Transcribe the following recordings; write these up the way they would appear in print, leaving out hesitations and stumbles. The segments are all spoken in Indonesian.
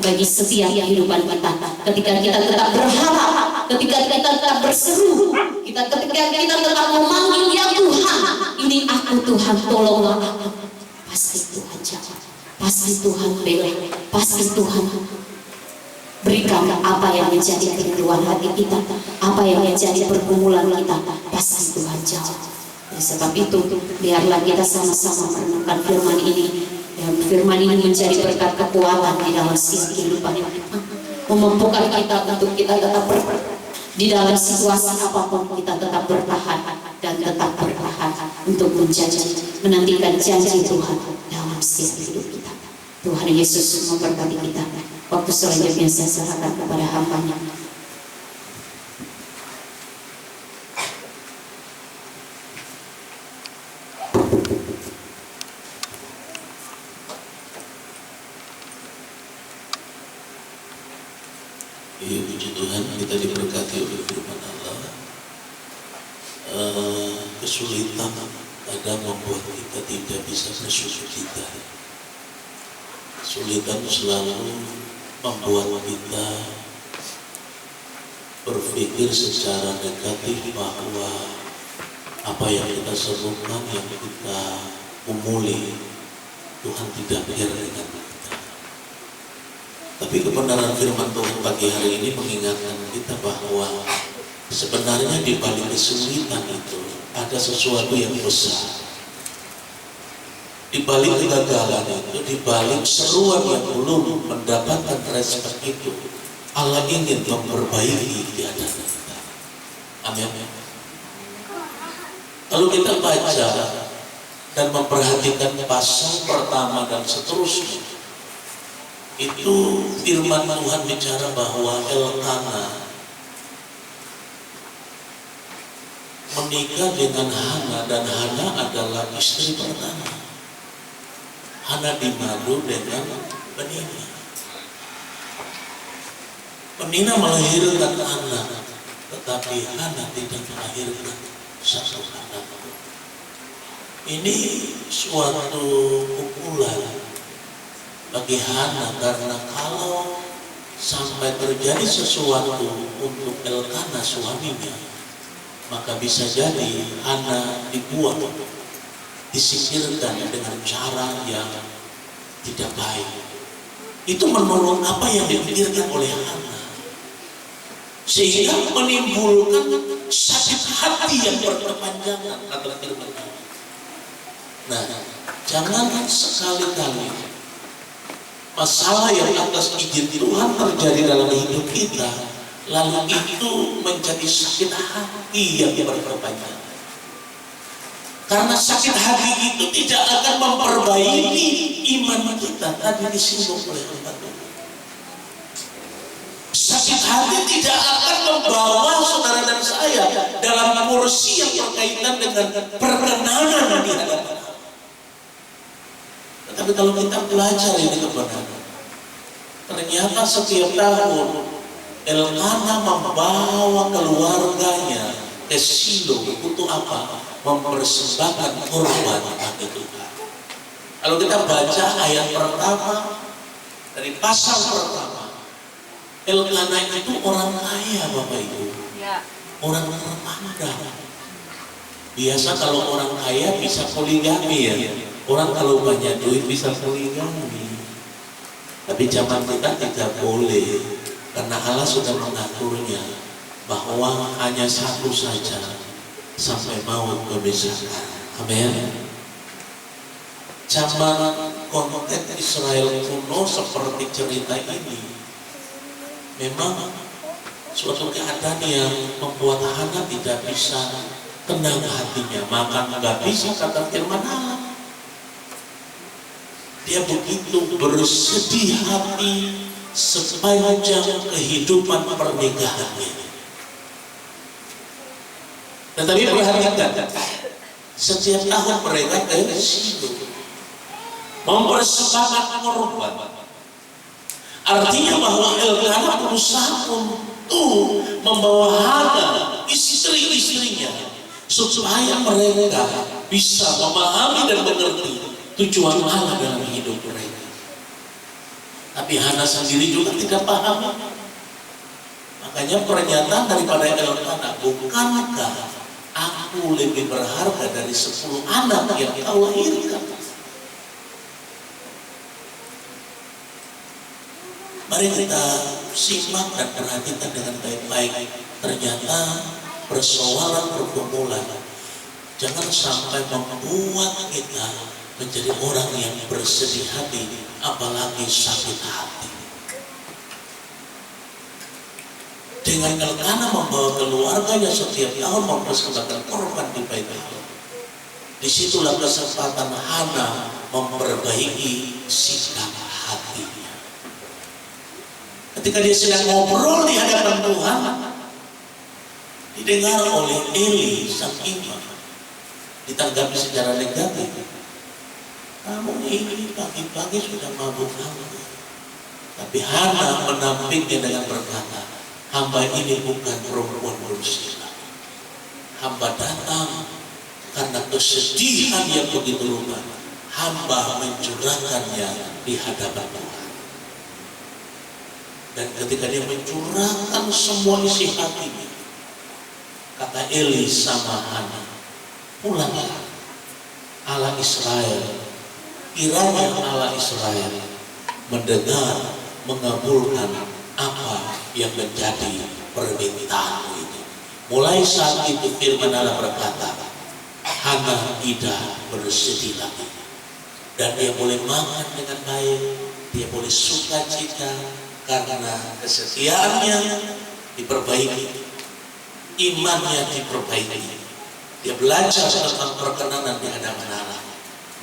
bagi setiap kehidupan kita. Ketika kita tetap berharap, ketika kita tetap berseru, ketika kita tetap memanggil, ya Tuhan, ini aku Tuhan, tolonglah aku. Pasti Tuhan jawab, pasti Tuhan bela, pasti Tuhan berikan apa yang menjadi kerinduan hati kita, apa yang menjadi pergumulan kita, pasti Tuhan jawab. Oleh sebab itu, biarlah kita sama-sama merenungkan firman ini. Dan firman ini menjadi berkat kekuatan di dalam sisi kehidupan kita, memampukan kita untuk kita tetap di dalam situasi apapun, kita tetap bertahan dan tetap bertahan untuk menantikan janji Tuhan dalam setiap hidup kita. Tuhan Yesus memberkati kita. Waktu selanjutnya saya serahkan kepada hamba-Nya. Ya, puji Tuhan, kita diberkati oleh firman Allah. Kesulitan kadang membuat kita tidak bisa bersukacita. Kesulitan selalu membuat kita berpikir secara negatif bahwa apa yang kita serukan, yang kita umuli, Tuhan tidak biar dengan kita. Tapi kebenaran firman Tuhan pagi hari ini mengingatkan kita bahwa sebenarnya di balik kesulitan itu ada sesuatu yang besar. Di balik kegagalan itu, di balik seruan yang belum mendapatkan respon itu, Allah ingin memperbaiki di hadapan kita. Amin. Lalu kita baca dan memperhatikan pasal pertama dan seterusnya, itu firman Tuhan bicara bahwa Elkana menikah dengan Hana, dan Hana adalah istri pertama. Hana dimadu dengan Penina. Penina melahirkan anak, tetapi Hana tidak melahirkan satu anak. Ini suatu pukulan bagi Hana, karena kalau sampai terjadi sesuatu untuk Elkana suaminya, maka bisa jadi Hana dibuang, disingkirkan dengan cara yang tidak baik. Itu menurut apa yang dipikirkan oleh Hana, sehingga menimbulkan sakit hati yang berkepanjangan. Nah, jangan sekali-kali masalah yang atas izin Tuhan terjadi dalam hidup kita, lalu itu menjadi sakit hati yang berkepanjangan. Karena sakit hati itu tidak akan memperbaiki iman kita. Tadi disinggung oleh Tuhan. Sakit hati tidak akan membawa saudara dan saya dalam porsi yang berkaitan dengan perkenanan di hadapan Allah. Tetapi kalau kita belajar ini kebenaran, ternyata setiap tahun Elkana membawa keluarganya ke Shilo untuk apa? Mempersembahkan korban bagi Tuhan. Kalau kita baca ayat pertama dari pasal pertama, Elkana itu orang kaya, Bapak Ibu, orang terpandang. Biasa kalau orang kaya bisa poligami ya, orang kalau banyak duit bisa poligami. Tapi zaman kita tidak boleh, karena Allah sudah mengaturnya bahwa hanya satu saja sampai maut memisahkan. Amin. Zaman konteks Israel kuno seperti cerita ini memang suatu keadaan yang membuat Hana tidak bisa tenang hatinya, maka nggak bisa kata firman Allah. Dia begitu bersedih hati sepanjang kehidupan pernikahannya. Tetapi perhatikan, setiap tahun mereka ke Shilo mempersembahkan korban. Artinya bahwa Elkana berusaha untuk membawa Hana, istri-istrinya, supaya mereka bisa memahami dan mengerti tujuan Allah dalam hidup mereka. Tapi Hana sendiri juga tidak paham. Makanya pernyataan daripada Elkanah, bukankah aku lebih berharga dari 10 anak yang kau lahirkan? Mari kita simak dan perhatikan dengan baik-baik. Ternyata persoalan pergumulan jangan sampai membuat kita menjadi orang yang bersedih hati, apalagi sakit hati. Dengan Elkanah membawa keluarganya setiap tahun mempersembahkan korban di bait Allah. Disitulah kesempatan Hana memperbaiki sikap hatinya. Ketika dia sedang ngobrol di hadapan Tuhan, didengar oleh Eli sang imam, ditanggapi secara negatif. Kamu ini pagi-pagi sudah mabuk-mabuk. Tapi Hana menampiknya dengan berkata, hamba ini bukan perempuan berzina. Hamba datang karena kesedihan yang begitu luar. Hamba mencurahkannya di hadapan Tuhan. Dan ketika dia mencurahkan semua isi hatinya, kata Eli sama Hana, pulanglah Allah Israel. Kiranya Allah Israel mendengar, mengabulkan apa yang menjadi permintaanmu itu. Mulai saat itu firman Allah berkata, Hana tidak bersedih lagi. Dan dia boleh makan dengan baik, dia boleh sukacita karena kesetiaannya diperbaiki, imannya diperbaiki. Dia belajar tentang perkenanan di hadapan Allah.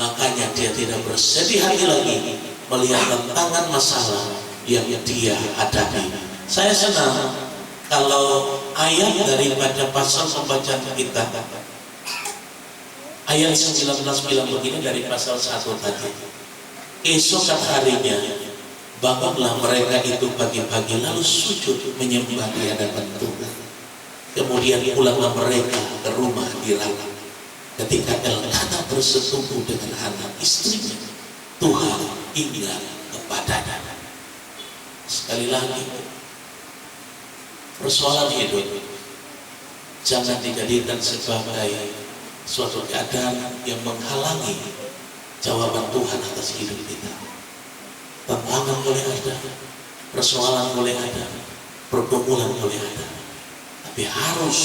Makanya dia tidak bersedih hati lagi melihat tantangan masalah yang dia hadapi. Saya senang kalau ayat daripada pasal pembacaan kita, ayat 19 bilang begini dari pasal 1 tadi. Keesokan harinya bangunlah mereka itu pagi-pagi lalu sujud menyembah di hadapan Tuhan. Kemudian pulanglah mereka ke rumah di Rama. Ketika Elkanah bersetubuh dengan Hana istrinya, Tuhan ingat kepadanya. Sekali lagi, persoalan hidup jangan dijadikan sebagai suatu keadaan yang menghalangi jawaban Tuhan atas hidup kita. Tantangan boleh ada, persoalan boleh ada, pergumulan boleh ada, tapi harus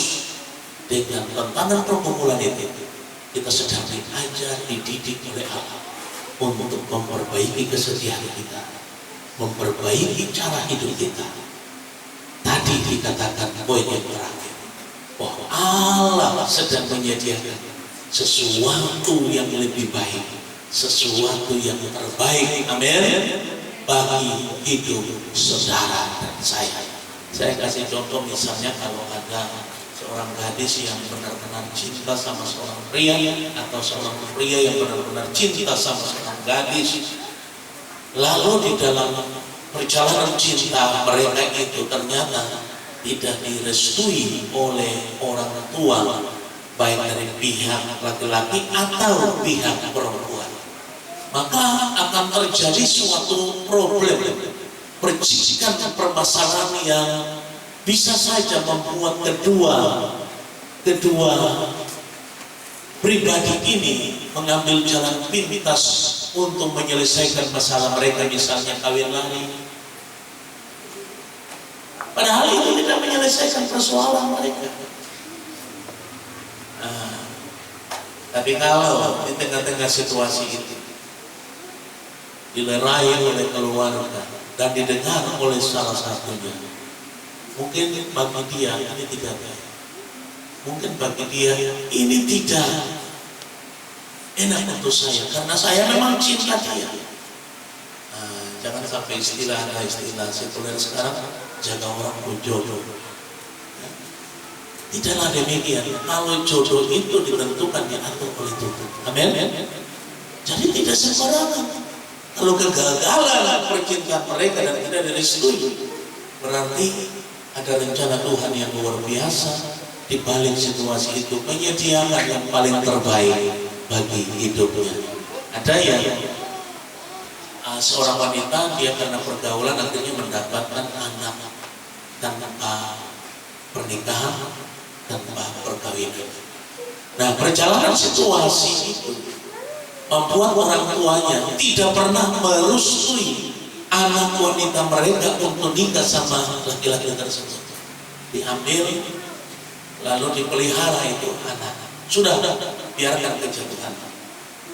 dengan tantangan pergumulan itu kita sedang diajar, dididik oleh Allah untuk memperbaiki kesetiaan kita, memperbaiki cara hidup kita. Tadi dikatakan poin yang terakhir, bahwa Allah sedang menyediakan sesuatu yang lebih baik, sesuatu yang terbaik, amin, bagi hidup saudara dan saya. Saya kasih contoh, misalnya kalau ada seorang gadis yang benar-benar cinta sama seorang pria, atau seorang pria yang benar-benar cinta sama seorang gadis, lalu di dalam perjalanan cinta mereka itu ternyata tidak direstui oleh orang tua, baik dari pihak laki-laki atau pihak perempuan, maka akan terjadi suatu problem, percikan permasalahan yang bisa saja membuat kedua pribadi ini mengambil jalan pintas untuk menyelesaikan masalah mereka, misalnya kawin lari. Padahal itu tidak menyelesaikan persoalan mereka. Tapi kalau di tengah-tengah situasi itu dilerai oleh keluarga dan didengar oleh salah satunya, mungkin bagi dia ini tidak baik, mungkin bagi dia ini tidak enak untuk saya karena saya memang cinta dia. Jangan sampai istilah sekuler sekarang jaga orang berjodoh. Tidaklah demikian. Kalau jodoh itu ditentukan diatur oleh Tuhan, amin. Jadi tidak sembarangan. Kalau kegagalan percintaan mereka dan tidak direstui, berarti ada rencana Tuhan yang luar biasa di balik situasi itu, menyediakan yang paling terbaik bagi hidupnya. Ada yang seorang wanita, dia karena pergaulan akhirnya mendapatkan anak tanpa pernikahan, tanpa perkawinan. Nah, perjalanan situasi itu membuat orang tuanya tidak pernah merestui anak wanita mereka untuk nikah sama laki-laki tersebut. Diambil lalu dipelihara itu anak. Sudah, biarkan kejatuhan.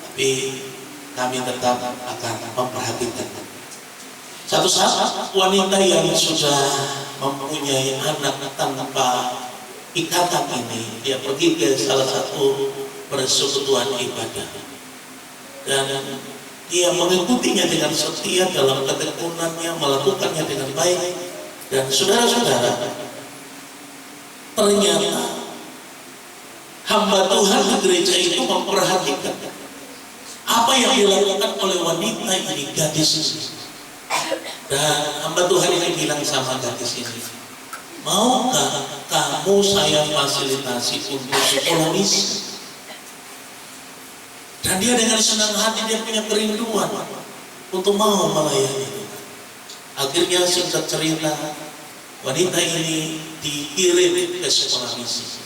Tapi kami tetap akan memperhatikan. Satu saat wanita yang sudah mempunyai anak tanpa ikatan ini, dia pergi ke salah satu persekutuan ibadah dan dia mengikutinya dengan setia dalam ketekunannya, melakukannya dengan baik. Dan saudara-saudara, ternyata hamba Tuhan di gereja itu memperhatikan apa yang dilakukan oleh wanita ini, gadis ini. Dan hamba Tuhan ini bilang sama gadis ini, maukah kamu saya fasilitasi untuk sekolah misi? Dan dia dengan senang hati, dia punya kerinduan untuk mau melayani. Akhirnya singkat cerita, wanita ini dikirim ke sekolah misi.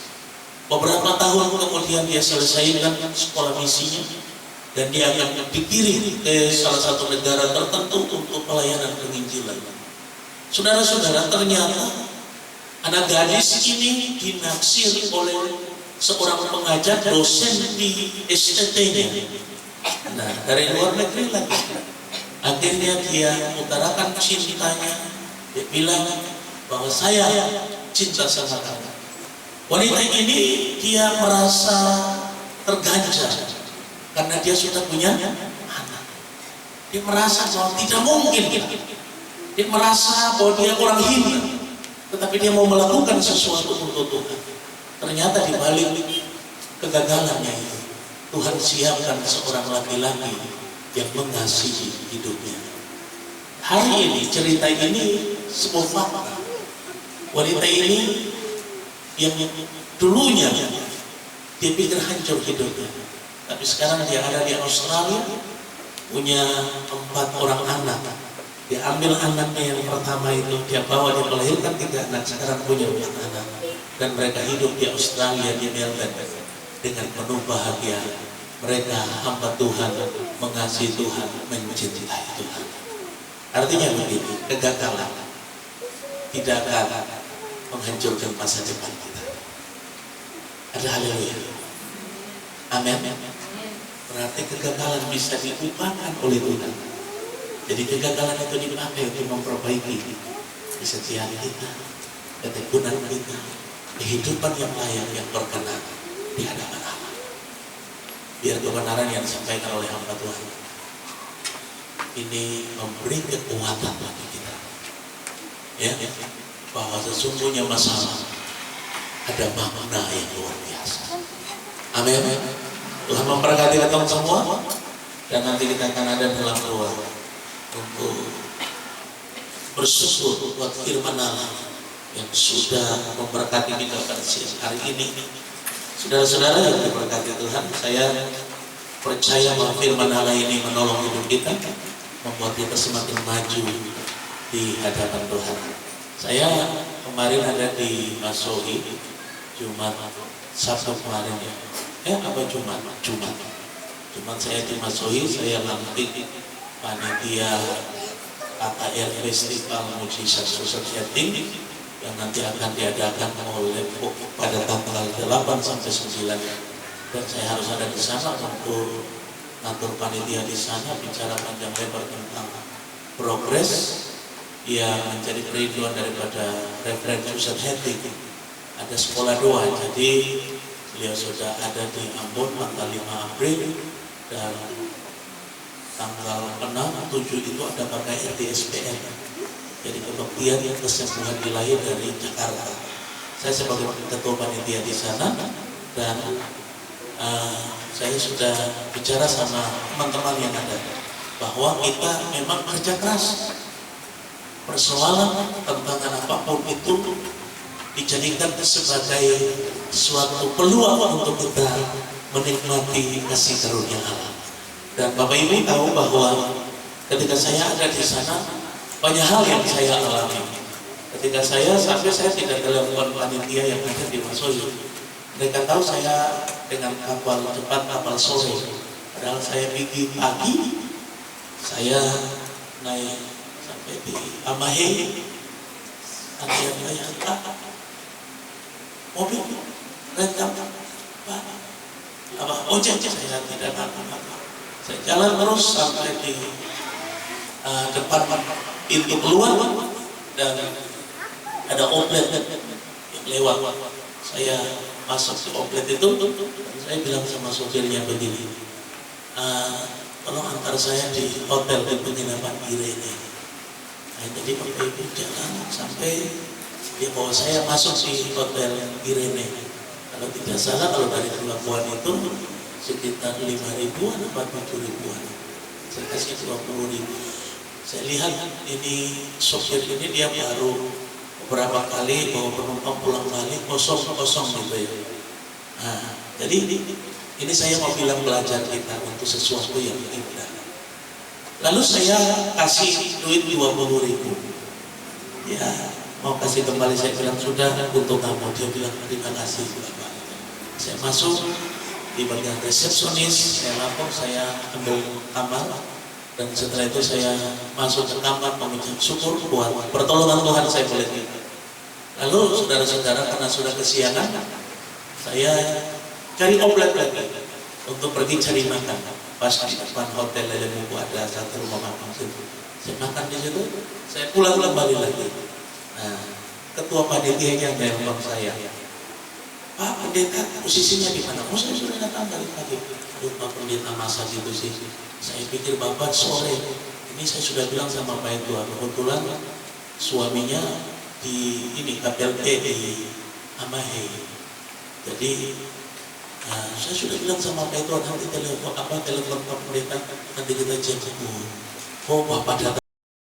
Beberapa tahun kemudian dia selesaikan sekolah misinya dan dia akan dikirim ke salah satu negara tertentu untuk pelayanan penginjilan. Saudara-saudara, ternyata anak gadis ini dinaksir oleh seorang pengajar, dosen di STT-nya. Nah, dari luar negeri lagi. Akhirnya dia utarakan cintanya. Dia bilang bahwa saya cinta sama kamu. Wanita ini dia merasa terganjal karena dia sudah punya anak. Dia merasa bahwa tidak mungkin. Dia merasa bahwa dia kurang hina. Tetapi dia mau melakukan sesuatu untuk Tuhan. Ternyata di balik kegagalannya itu, Tuhan siapkan seorang laki-laki yang mengasihi hidupnya. Hari ini cerita ini sebuah fakta. Wanita ini yang dulunya dia pikir hancur hidupnya, tapi sekarang dia ada di Australia, punya 4 orang anak. Dia ambil anaknya yang pertama itu, dia bawa, dia melahirkan 3 anak, sekarang punya 4 anak. Dan mereka hidup di Australia, di Melbourne dengan penuh bahagia. Mereka hamba Tuhan, mengasihi Tuhan, mencintai Tuhan. Artinya begini, kegagalan tidak akan menghancurkan masa depan kita. Ada haleluya. Amin. Berarti kegagalan bisa diubahkan oleh Tuhan. Jadi kegagalan itu dipakai untuk memperbaiki kesetiaan kita, ketekunan kita, kehidupan yang layak, yang berkenan di hadapan Allah. Biar kebenaran yang disampaikan oleh hamba Tuhan ini memberi kekuatan bagi kita, ya, bahwa sesungguhnya masalah ada makna yang luar biasa. Amin. Tuhan memberkati kita semua, dan nanti kita akan ada dalam doa untuk bersyukur buat firman Allah yang sudah memberkati kita pada siang hari ini. Saudara-saudara yang diberkati Tuhan, saya percaya bahwa firman Allah ini menolong hidup kita, membuat kita semakin maju di hadapan Tuhan. Saya kemarin ada di Masohi, Jumat Sabtu kemarin Jumat saya di Masohi, saya lantik panitia KKR Festival Mujizat Susat Yatim yang nanti akan diadakan oleh pada tanggal 8 sampai 9, dan saya harus ada di sana untuk ngatur panitia di sana, bicara panjang lebar tentang progres yang menjadi kerinduan daripada Reverend Susat Yatim. Ada sekolah doa, jadi beliau sudah ada di Ambon tanggal 5 April, dan tanggal 6, 7 itu ada KKR di SPN. Jadi kebaktian yang kesembuhan wilayah dari Jakarta. Saya sebagai ketua panitia di sana, dan saya sudah bicara sama teman-teman yang ada bahwa kita memang kerja keras. Persoalan tantangan apapun itu dijadikan sebagai suatu peluang untuk kita menikmati kasih karunia Allah. Dan Bapak Ibu tahu bahwa Ketika saya ada di sana, banyak hal yang saya alami. Ketika saya sampai saya tidak telepon panitia yang ada di Masoyo. Mereka tahu saya dengan kapal cepat, kapal sore. Padahal saya pergi pagi, saya naik sampai di Amahe. Ada yang bayar, Pak, mobil rental, Pak, apa ojek, saya tidak apa-apa. Saya jalan terus sampai di depan pintu keluar dan ada outlet yang lewat. Saya masuk ke outlet itu dan saya bilang sama sopirnya begini, tolong antar saya di hotel di penginapan Irene. Nah, jadi Bapak Ibu jalan sampai dia bawa saya masuk di hotel Irene. Kalau tidak salah, kalau dari Pelabuhan itu sekitar 5.000-an atau 7.000-an. Saya kasih 20.000. Saya lihat ini sopir ini dia baru beberapa kali bawa penumpang pulang balik kosong-kosong gitu ya. Nah, jadi ini saya mau bilang belajar kita untuk sesuatu yang indah. Lalu saya kasih duit 20.000. Ya, mau kasih kembali, saya bilang sudah untuk kamu. Dia bilang terima kasih Bapak. Saya masuk di bagian resepsionis, saya lapor, saya ambil kamar, dan setelah itu saya masuk ke kamar mengucap syukur buat pertolongan Tuhan saya boleh tinggal. Lalu saudara-saudara, karena sudah kesiangan, saya cari outlet lagi untuk pergi cari makan. Pas di depan hotel Lele Buku ada satu rumah makan situ. Saya makan di situ, saya pulang kembali lagi. Nah, ketua panitianya nelpon saya, Pak Pendeta, posisinya di mana? Oh, saya sudah datang dari pagi. Aduh, Pak Pendeta, masa gitu sih? Saya pikir Bapak sore. Ini saya sudah bilang sama Pak Tua, kebetulan suaminya di ini KPLT di Amahe. Jadi saya sudah bilang sama Pak Tua, nanti telepon Pak Pendeta, nanti kita cek. Oh, Bapak datang.